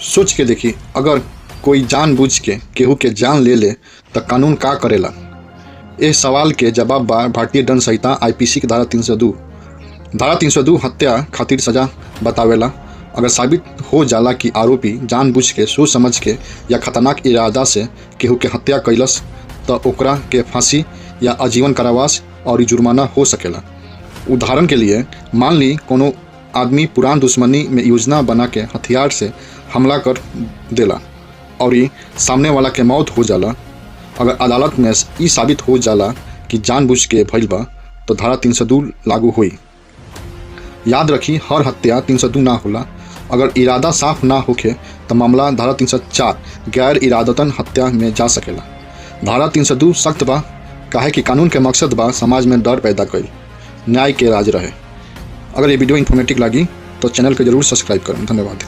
सोच के देखी, अगर कोई जानबूझ के केहू के जान ले ले तो कानून का करेला। इस सवाल के जवाब बा भारतीय दंड संहिता IPC की धारा 302 हत्या खातिर सजा बतावेला। अगर साबित हो जाला कि आरोपी जानबूझ के, सोच समझ के या खतरनाक इरादा से केहू के हत्या कैलस तो ओकरा के फांसी या आजीवन कारावास और जुर्माना हो सकेला। उदाहरण के लिए मान ली कोनो आदमी पुरान दुश्मनी में योजना बना के हथियार से हमला कर देला और सामने वाला के मौत हो जाला। अगर अदालत में ई साबित हो जाला कि जानबूझ के भइल बा तो धारा 302 लागू हुई। याद रखी, हर हत्या 302 ना होला। अगर इरादा साफ ना होखे तो मामला धारा 304 गैर इरादतन हत्या में जा सकेला। धारा 302 सख्त बा, काहे कि कानून के मकसद बा समाज में डर पैदा कईल, न्याय के राज रहे। अगर ये वीडियो इन्फॉर्मेटिव लगी तो चैनल को जरूर सब्सक्राइब करें। धन्यवाद।